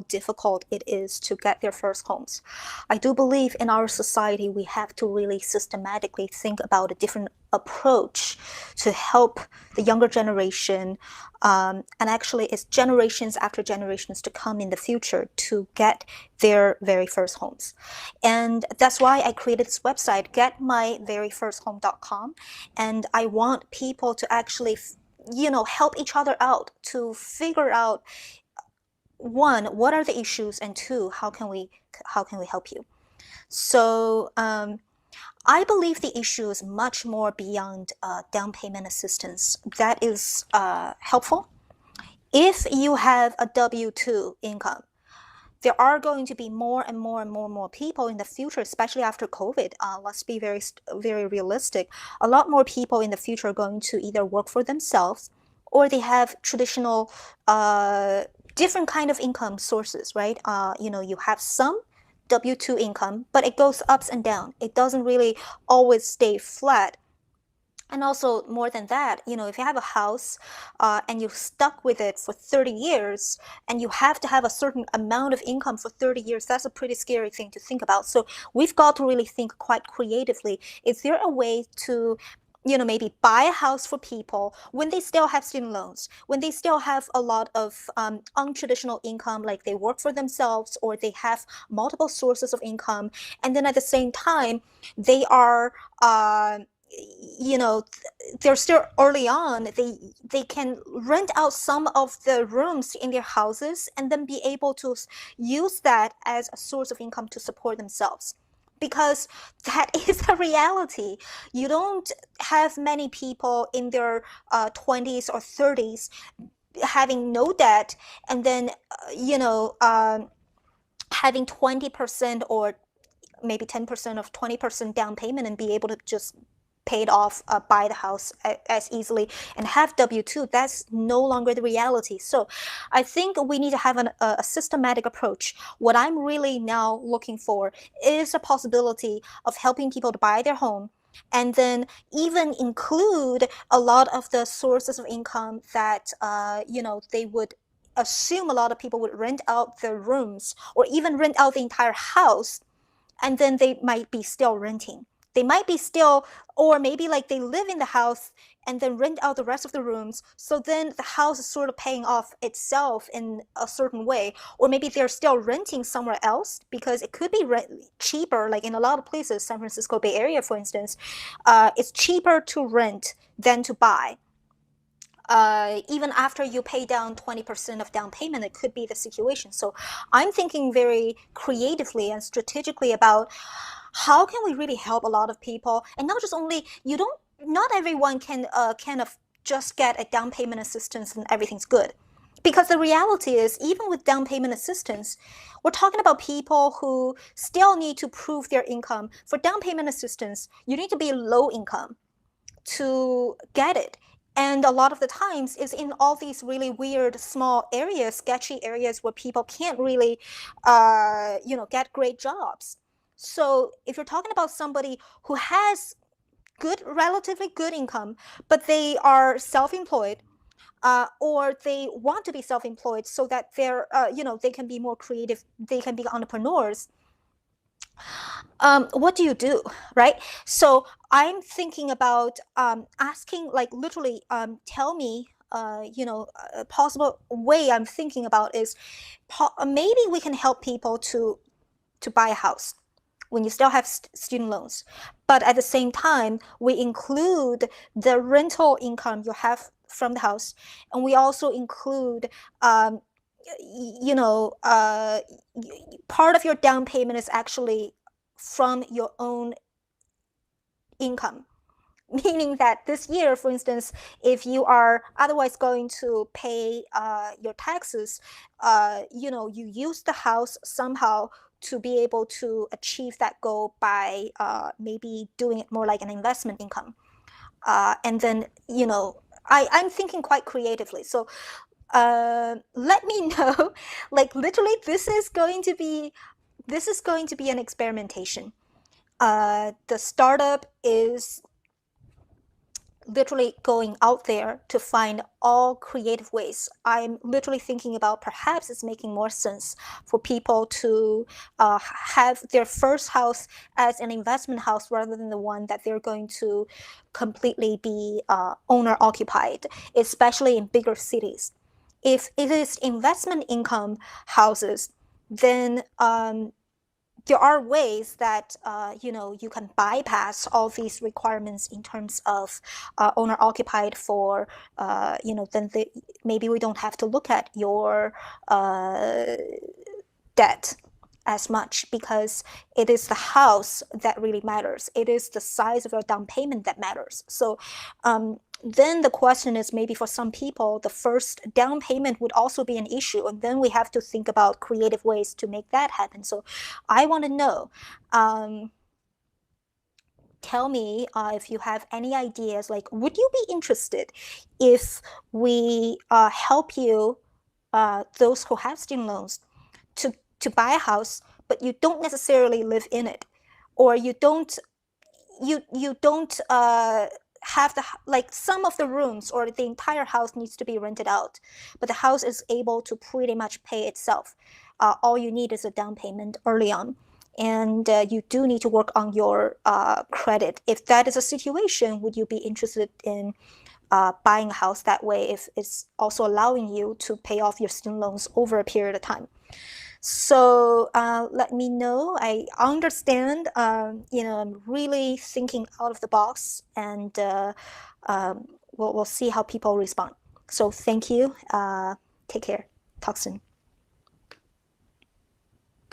difficult it is to get their first homes. I do believe in our society we have to really systematically think about a different approach to help the younger generation, and actually it's generations after generations to come in the future to get their very first homes. And that's why I created this website, getmyveryfirsthome.com, and I want people to actually help each other out to figure out, one, what are the issues, and two, how can we help you. So I believe the issue is much more beyond down payment assistance. That is helpful if you have a W-2 income. There are going to be more and more and more and more people in the future, especially after COVID. Let's be very realistic. A lot more people in the future are going to either work for themselves, or they have traditional different kind of income sources, right? You have some W-2 income, but it goes ups and down. It doesn't really always stay flat. And also, more than that, if you have a house and you're stuck with it for 30 years, and you have to have a certain amount of income for 30 years, that's a pretty scary thing to think about. So we've got to really think quite creatively. Is there a way to maybe buy a house for people when they still have student loans, when they still have a lot of untraditional income, like they work for themselves or they have multiple sources of income, and then at the same time they are they're still early on, they can rent out some of the rooms in their houses and then be able to use that as a source of income to support themselves. Because that is the reality. You don't have many people in their 20s or 30s having no debt, and then having 20% or maybe 10% of 20% down payment and be able to just pay it off, buy the house as easily and have W-2. That's no longer the reality. So I think we need to have a systematic approach. What I'm really now looking for is a possibility of helping people to buy their home, and then even include a lot of the sources of income that they would assume a lot of people would rent out their rooms or even rent out the entire house, and then they might be still renting. They might be still, or maybe like they live in the house and then rent out the rest of the rooms. So then the house is sort of paying off itself in a certain way. Or maybe they're still renting somewhere else because it could be cheaper. Like in a lot of places, San Francisco Bay Area, for instance, it's cheaper to rent than to buy. Even after you pay down 20% of down payment, it could be the situation. So I'm thinking very creatively and strategically about how can we really help a lot of people, and not just only not everyone can kind of just get a down payment assistance and everything's good. Because the reality is, even with down payment assistance, we're talking about people who still need to prove their income. For down payment assistance, you need to be low income to get it. And a lot of the times it's in all these really weird small areas, sketchy areas where people can't really get great jobs. So if you're talking about somebody who has relatively good income, but they are self-employed, or they want to be self-employed so that they can be more creative, they can be entrepreneurs, what do you do, right? So I'm thinking about asking, like literally, tell me, a possible way I'm thinking about is maybe we can help people to buy a house when you still have student loans, but at the same time we include the rental income you have from the house, and we also include part of your down payment is actually from your own income. Meaning that this year, for instance, if you are otherwise going to pay your taxes, you use the house somehow to be able to achieve that goal by maybe doing it more like an investment income. And then, I'm thinking quite creatively. So let me know, like literally this is going to be an experimentation. The startup is literally going out there to find all creative ways. I'm literally thinking about perhaps it's making more sense for people to have their first house as an investment house rather than the one that they're going to completely be owner occupied, especially in bigger cities. If it is investment income houses, then there are ways that you can bypass all these requirements in terms of owner occupied for then maybe we don't have to look at your uh, debt as much, because it is the house that really matters. It is the size of your down payment that matters. So then the question is, maybe for some people, the first down payment would also be an issue. And then we have to think about creative ways to make that happen. So I want to know, tell me if you have any ideas, like, would you be interested if we help you, those who have student loans, to buy a house, but you don't necessarily live in it, or you don't have the, like, some of the rooms or the entire house needs to be rented out, but the house is able to pretty much pay itself. All you need is a down payment early on, and you do need to work on your credit. If that is a situation, would you be interested in buying a house that way, if it's also allowing you to pay off your student loans over a period of time? So let me know. I understand, I'm really thinking out of the box, and we'll see how people respond. So thank you. Take care. Talk soon.